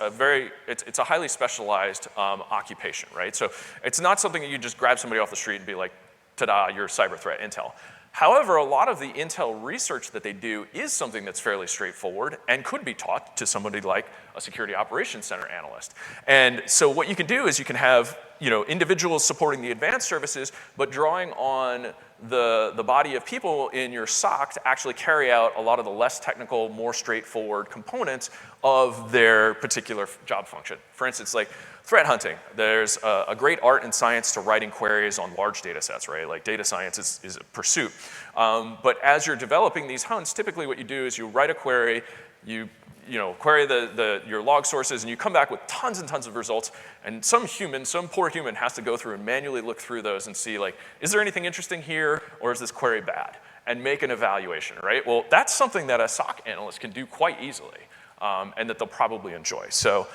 it's a highly specialized occupation, right? So it's not something that you just grab somebody off the street and be like, ta-da, you're cyber threat intel. However, a lot of the intel research that they do is something that's fairly straightforward and could be taught to somebody like a security operations center analyst. And so what you can do is you can have individuals supporting the advanced services, but drawing on the body of people in your SOC to actually carry out a lot of the less technical, more straightforward components of their particular job function. For instance, like threat hunting. There's a great art and science to writing queries on large data sets, right? Like data science is a pursuit. But as you're developing these hunts, typically what you do is you write a query, you query your log sources, and you come back with tons and tons of results, and some poor human has to go through and manually look through those and see, like, is there anything interesting here, or is this query bad? And make an evaluation, right? Well, that's something that a SOC analyst can do quite easily, and that they'll probably enjoy. So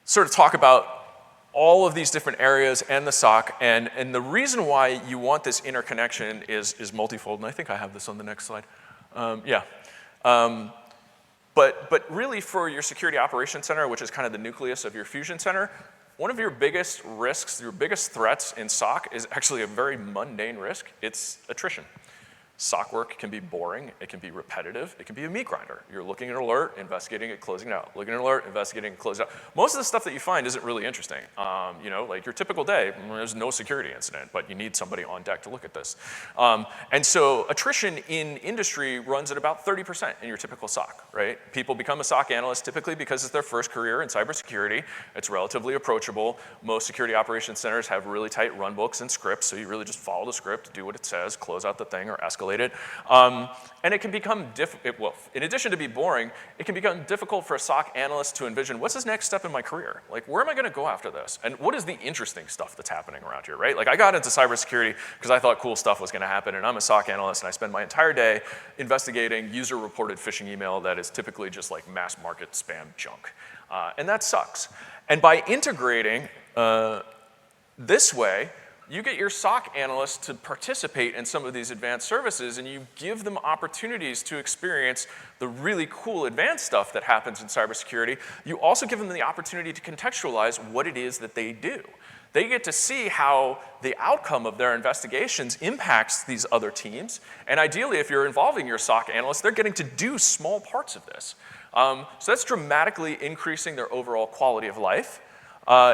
sort of talk about all of these different areas and the SOC, and the reason why you want this interconnection is multifold, and I think I have this on the next slide. But really for your security operations center, which is kind of the nucleus of your fusion center, one of your biggest risks, your biggest threats in SOC is actually a very mundane risk. It's attrition. SOC work can be boring, it can be repetitive, it can be a meat grinder. You're looking at an alert, investigating it, closing it out. Looking at an alert, investigating it, closing it out. Most of the stuff that you find isn't really interesting. Like your typical day, there's no security incident, but you need somebody on deck to look at this. And so attrition in industry runs at about 30% in your typical SOC, right? People become a SOC analyst typically because it's their first career in cybersecurity. It's relatively approachable. Most security operations centers have really tight run books and scripts, so you really just follow the script, do what it says, close out the thing, or escalate it. And it can become in addition to be boring, it can become difficult for a SOC analyst to envision, what's this next step in my career? Like, where am I gonna go after this? And what is the interesting stuff that's happening around here, right? Like, I got into cybersecurity because I thought cool stuff was gonna happen, and I'm a SOC analyst, and I spend my entire day investigating user-reported phishing email that is typically just like mass market spam junk. And that sucks. And by integrating this way, you get your SOC analysts to participate in some of these advanced services, and you give them opportunities to experience the really cool advanced stuff that happens in cybersecurity. You also give them the opportunity to contextualize what it is that they do. They get to see how the outcome of their investigations impacts these other teams, and ideally, if you're involving your SOC analysts, they're getting to do small parts of this. So that's dramatically increasing their overall quality of life.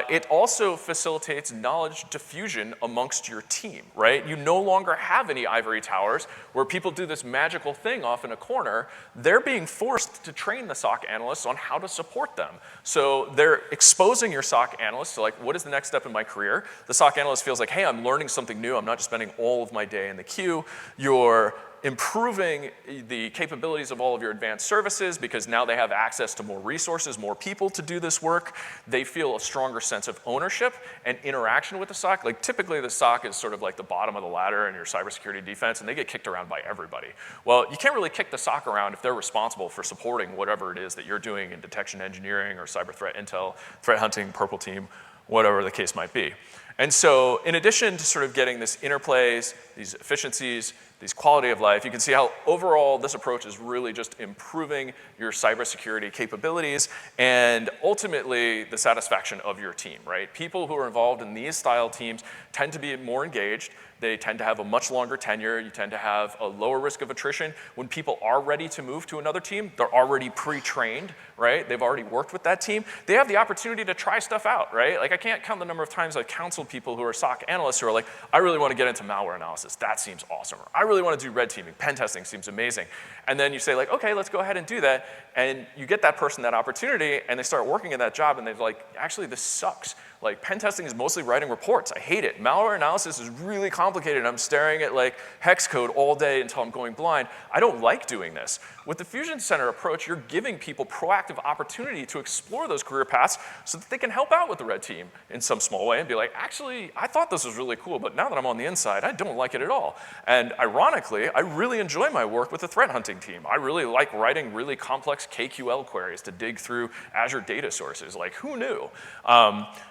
It also facilitates knowledge diffusion amongst your team, right? You no longer have any ivory towers where people do this magical thing off in a corner. They're being forced to train the SOC analysts on how to support them. So they're exposing your SOC analysts to, like, what is the next step in my career? The SOC analyst feels like, hey, I'm learning something new. I'm not just spending all of my day in the queue. You're improving the capabilities of all of your advanced services because now they have access to more resources, more people to do this work. They feel a stronger sense of ownership and interaction with the SOC. Like, typically the SOC is sort of like the bottom of the ladder in your cybersecurity defense, and they get kicked around by everybody. Well, you can't really kick the SOC around if they're responsible for supporting whatever it is that you're doing in detection engineering or cyber threat intel, threat hunting, purple team, whatever the case might be. And so in addition to sort of getting this interplays, these efficiencies, these quality of life, you can see how overall this approach is really just improving your cybersecurity capabilities and ultimately the satisfaction of your team, right? People who are involved in these style teams tend to be more engaged. They tend to have a much longer tenure. You tend to have a lower risk of attrition. When people are ready to move to another team, they're already pre-trained, right? They've already worked with that team. They have the opportunity to try stuff out, right? Like, I can't count the number of times I've counseled people who are SOC analysts who are like, I really want to get into malware analysis. That seems awesome. Or, I really want to do red teaming. Pen testing seems amazing. And then you say, like, okay, let's go ahead and do that. And you get that person that opportunity, and they start working in that job, and they're like, actually, this sucks. Like, pen testing is mostly writing reports. I hate it. Malware analysis is really complicated. I'm staring at, like, hex code all day until I'm going blind. I don't like doing this. With the Fusion Center approach, you're giving people proactive opportunity to explore those career paths so that they can help out with the red team in some small way and be like, actually, I thought this was really cool, but now that I'm on the inside, I don't like it at all. And ironically, I really enjoy my work with the threat hunting team. I really like writing really complex KQL queries to dig through Azure data sources. Like, who knew?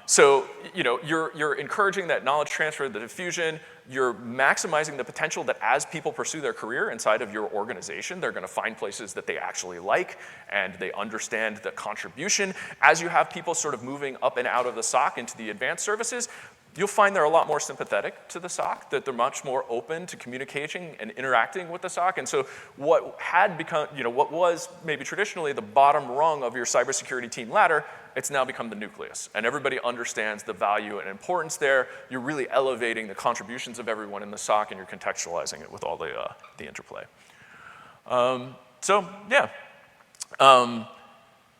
So So, you're encouraging that knowledge transfer, the diffusion. You're maximizing the potential that as people pursue their career inside of your organization, they're going to find places that they actually like and they understand the contribution. As you have people sort of moving up and out of the SOC into the advanced services, you'll find they're a lot more sympathetic to the SOC, that they're much more open to communicating and interacting with the SOC. And so what had become, what was maybe traditionally the bottom rung of your cybersecurity team ladder, it's now become the nucleus. And everybody understands the value and importance there. You're really elevating the contributions of everyone in the SOC, and you're contextualizing it with all the interplay.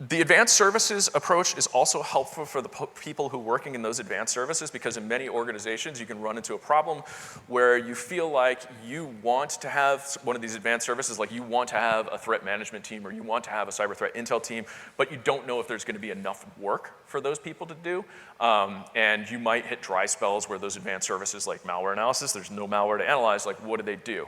The advanced services approach is also helpful for the people who are working in those advanced services, because in many organizations you can run into a problem where you feel like you want to have one of these advanced services, like you want to have a threat management team or you want to have a cyber threat intel team, but you don't know if there's going to be enough work for those people to do. And you might hit dry spells where those advanced services like malware analysis, there's no malware to analyze, like what do they do?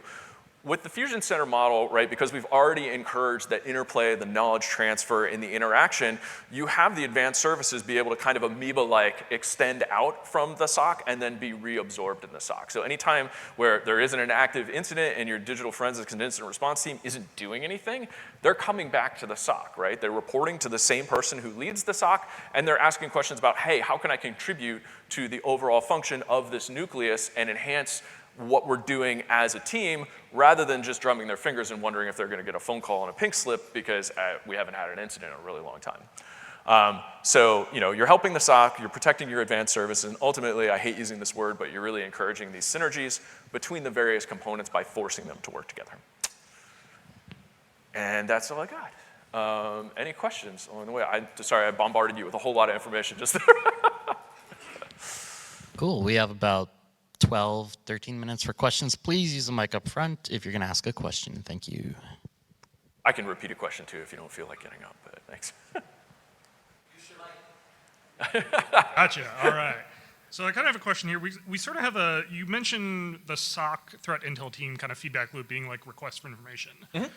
With the Fusion Center model, right, because we've already encouraged that interplay, the knowledge transfer, and the interaction, you have the advanced services be able to kind of amoeba-like extend out from the SOC and then be reabsorbed in the SOC. So anytime where there isn't an active incident and your digital forensics and incident response team isn't doing anything, they're coming back to the SOC, right? They're reporting to the same person who leads the SOC, and they're asking questions about, hey, how can I contribute to the overall function of this nucleus and enhance what we're doing as a team, rather than just drumming their fingers and wondering if they're going to get a phone call on a pink slip because we haven't had an incident in a really long time. So you're helping the SOC, you're protecting your advanced service, and ultimately, I hate using this word, but you're really encouraging these synergies between the various components by forcing them to work together. And that's all I got. Any questions along the way? Sorry, I bombarded you with a whole lot of information just there. Cool. We have about 12, 13 minutes for questions. Please use the mic up front if you're going to ask a question. Thank you. I can repeat a question too if you don't feel like getting up, but thanks. Gotcha. All right. So I kind of have a question here. We sort of have you mentioned the SOC threat intel team kind of feedback loop being like requests for information. Mm-hmm.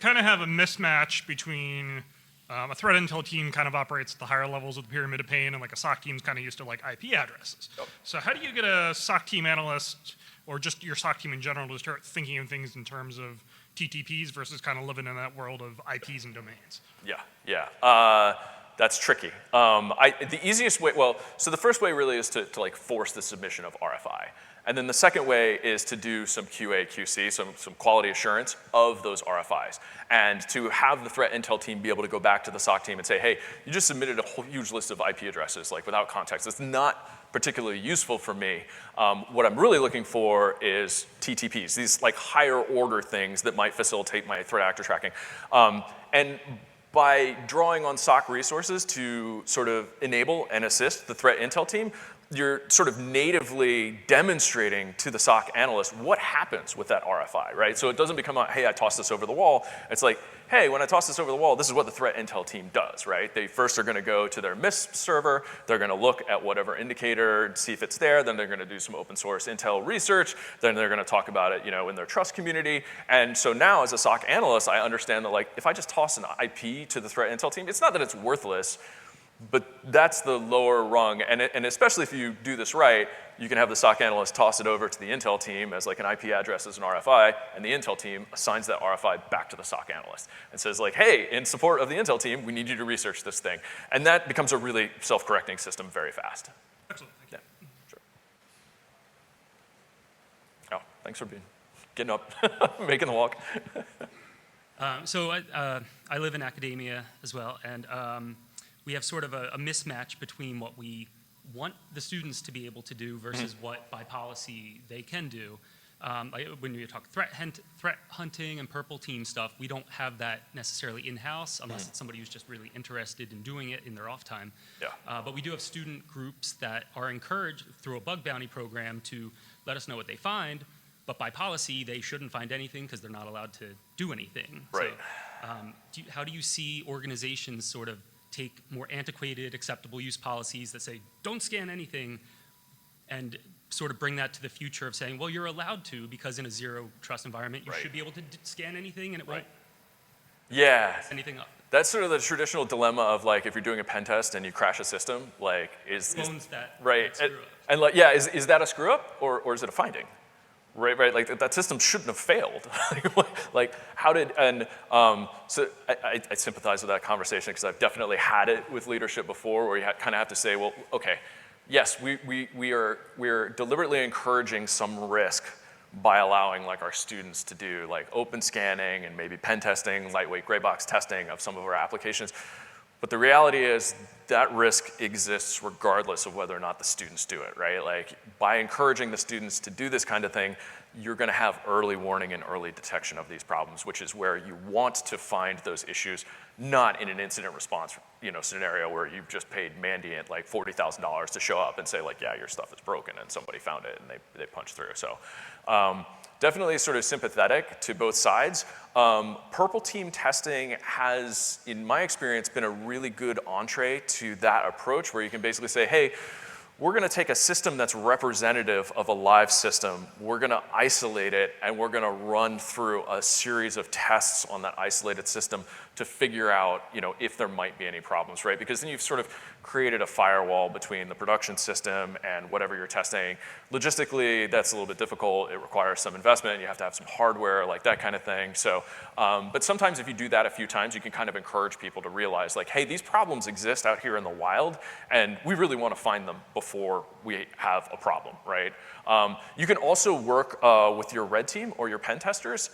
Kind of have a mismatch between a threat intel team kind of operates at the higher levels of the pyramid of pain, and like a SOC team's kind of used to like IP addresses. Yep. So how do you get a SOC team analyst, or just your SOC team in general, to start thinking of things in terms of TTPs versus kind of living in that world of IPs and domains? Yeah. That's tricky. The easiest way, so the first way really is to like force the submission of RFI. And then the second way is to do some QA, QC, some quality assurance of those RFIs. And to have the threat intel team be able to go back to the SOC team and say, hey, you just submitted a whole huge list of IP addresses, like without context. It's not particularly useful for me. What I'm really looking for is TTPs, these like higher order things that might facilitate my threat actor tracking. And by drawing on SOC resources to sort of enable and assist the threat intel team, you're sort of natively demonstrating to the SOC analyst what happens with that RFI, right? So it doesn't become a, hey, I tossed this over the wall. It's like, hey, when I toss this over the wall, this is what the threat intel team does, right? They first are going to go to their MISP server. They're going to look at whatever indicator, see if it's there. Then they're going to do some open source intel research. Then they're going to talk about it, in their trust community. And so now as a SOC analyst, I understand that like, if I just toss an IP to the threat intel team, it's not that it's worthless, but that's the lower rung, and especially if you do this right, you can have the SOC analyst toss it over to the intel team as like an IP address as an RFI, and the intel team assigns that RFI back to the SOC analyst and says like, hey, in support of the intel team, we need you to research this thing. And that becomes a really self-correcting system very fast. Excellent, thank you. Yeah, sure. Oh, thanks for getting up, making the walk. So I live in academia as well, and we have sort of a mismatch between what we want the students to be able to do versus what, by policy, they can do. When you talk threat hunting and purple team stuff, we don't have that necessarily in-house unless it's somebody who's just really interested in doing it in their off time. Yeah. But we do have student groups that are encouraged through a bug bounty program to let us know what they find, but by policy, they shouldn't find anything because they're not allowed to do anything. Right. So how do you see organizations sort of take more antiquated, acceptable use policies that say, don't scan anything, and sort of bring that to the future of saying, well, you're allowed to, because in a zero trust environment, you should be able to scan anything and it won't. Yeah. anything up. That's sort of the traditional dilemma of like if you're doing a pen test and you crash a system, like is Owns that, right that screw up. and like yeah, is that a screw up or is it a finding? Right, like that system shouldn't have failed. Like how did, and so I sympathize with that conversation because I've definitely had it with leadership before where you kind of have to say, well, okay, yes, we're deliberately encouraging some risk by allowing like our students to do like open scanning and maybe pen testing, lightweight gray box testing of some of our applications. But the reality is that risk exists regardless of whether or not the students do it, right? Like by encouraging the students to do this kind of thing, you're gonna have early warning and early detection of these problems, which is where you want to find those issues, not in an incident response scenario where you've just paid Mandiant like $40,000 to show up and say like, yeah, your stuff is broken and somebody found it and they punched through. So definitely sort of sympathetic to both sides. Purple team testing has, in my experience, been a really good entree to that approach where you can basically say, hey, we're gonna take a system that's representative of a live system, we're gonna isolate it, and we're gonna run through a series of tests on that isolated system to figure out, if there might be any problems, right? Because then you've sort of created a firewall between the production system and whatever you're testing. Logistically, that's a little bit difficult. It requires some investment. You have to have some hardware, like that kind of thing. So, but sometimes if you do that a few times, you can kind of encourage people to realize like, hey, these problems exist out here in the wild, and we really want to find them before we have a problem, right? You can also work with your red team or your pen testers.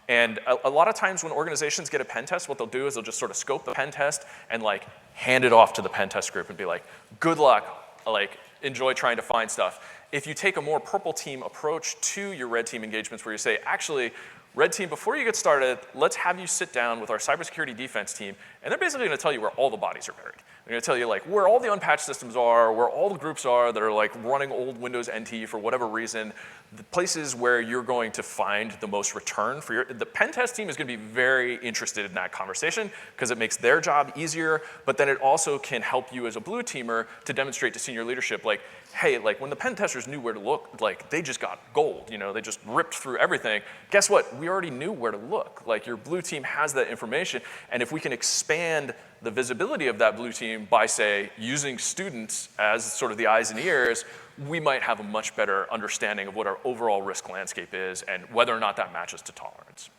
And a lot of times when organizations get a pen test, what they'll do is they'll just sort of scope the pen test and like hand it off to the pen test group and be like, good luck, like enjoy trying to find stuff. If you take a more purple team approach to your red team engagements where you say, actually, red team, before you get started, let's have you sit down with our cybersecurity defense team, and they're basically gonna tell you where all the bodies are buried. They're gonna tell you like where all the unpatched systems are, where all the groups are that are like running old Windows NT for whatever reason, the places where you're going to find the most return for the pen test team is gonna be very interested in that conversation because it makes their job easier, but then it also can help you as a blue teamer to demonstrate to senior leadership like, hey, like when the pen testers knew where to look, like they just got gold, they just ripped through everything. Guess what? We already knew where to look. Like your blue team has that information, and if we can expand the visibility of that blue team by, say, using students as sort of the eyes and ears, we might have a much better understanding of what our overall risk landscape is and whether or not that matches to tolerance.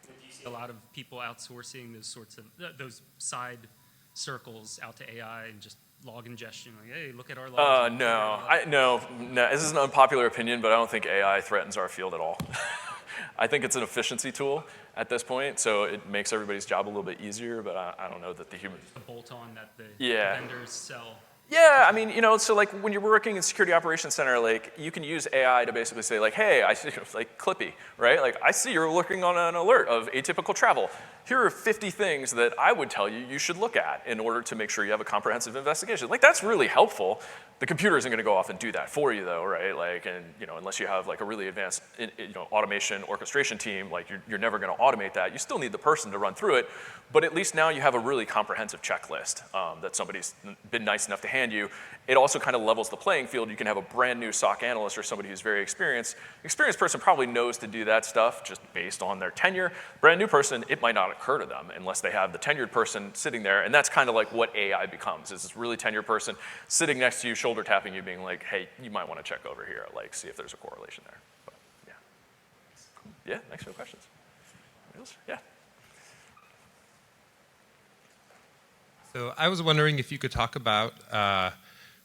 Do you see a lot of people outsourcing those sorts of, those side circles out to AI and just log ingestion? Like, hey, look at our logs. No. This is an unpopular opinion, but I don't think AI threatens our field at all. I think it's an efficiency tool at this point, so it makes everybody's job a little bit easier, but I don't know that the humans. The bolt-on that the Yeah. vendors sell. Yeah, I mean, so like when you're working in Security Operations Center, like you can use AI to basically say like, hey, I see, like Clippy, right? Like I see you're looking on an alert of atypical travel. Here are 50 things that I would tell you should look at in order to make sure you have a comprehensive investigation. Like that's really helpful. The computer isn't gonna go off and do that for you though, right? Like, and unless you have like a really advanced automation orchestration team, like you're never gonna automate that. You still need the person to run through it, but at least now you have a really comprehensive checklist that somebody's been nice enough to hand you. It also kind of levels the playing field. You can have a brand new SOC analyst or somebody who's very experienced. Experienced person probably knows to do that stuff just based on their tenure. Brand new person, it might not occur to them unless they have the tenured person sitting there, and that's kind of like what AI becomes, is this really tenured person sitting next to you, shoulder tapping you, being like, hey, you might want to check over here, like see if there's a correlation there. But yeah. Cool. Yeah, thanks for the questions. Yeah. So I was wondering if you could talk about,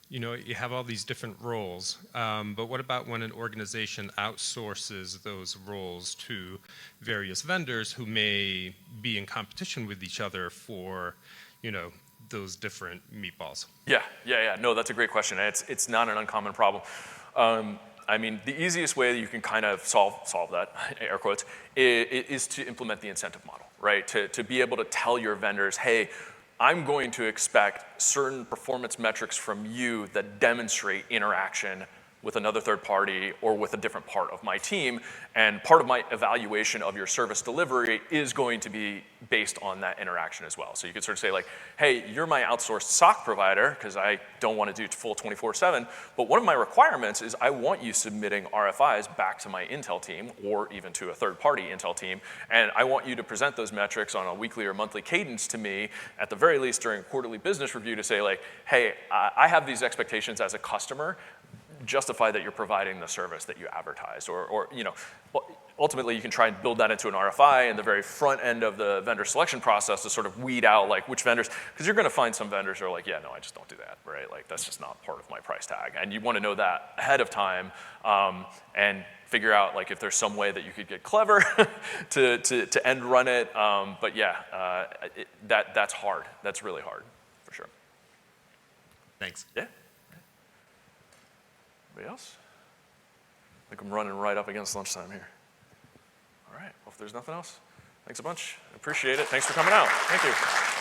you have all these different roles, but what about when an organization outsources those roles to various vendors who may be in competition with each other for, those different meatballs? Yeah. No, that's a great question. It's not an uncommon problem. I mean, the easiest way that you can kind of solve that, air quotes, is to implement the incentive model, right? To be able to tell your vendors, hey, I'm going to expect certain performance metrics from you that demonstrate interaction with another third party or with a different part of my team. And part of my evaluation of your service delivery is going to be based on that interaction as well. So you could sort of say like, hey, you're my outsourced SOC provider because I don't want to do full 24/7, but one of my requirements is I want you submitting RFIs back to my Intel team or even to a third-party Intel team, and I want you to present those metrics on a weekly or monthly cadence to me, at the very least during quarterly business review, to say like, hey, I have these expectations as a customer, justify that you're providing the service that you advertised, or you know, ultimately you can try and build that into an RFI in the very front end of the vendor selection process to sort of weed out like which vendors, because you're going to find some vendors who are like, yeah, no, I just don't do that, right? Like that's just not part of my price tag, and you want to know that ahead of time and figure out like if there's some way that you could get clever to end run it. But yeah, that's hard. That's really hard for sure. Thanks. Yeah. Anybody else? I think I'm running right up against lunchtime here. All right, well, if there's nothing else, thanks a bunch. Appreciate it. Thanks for coming out. Thank you.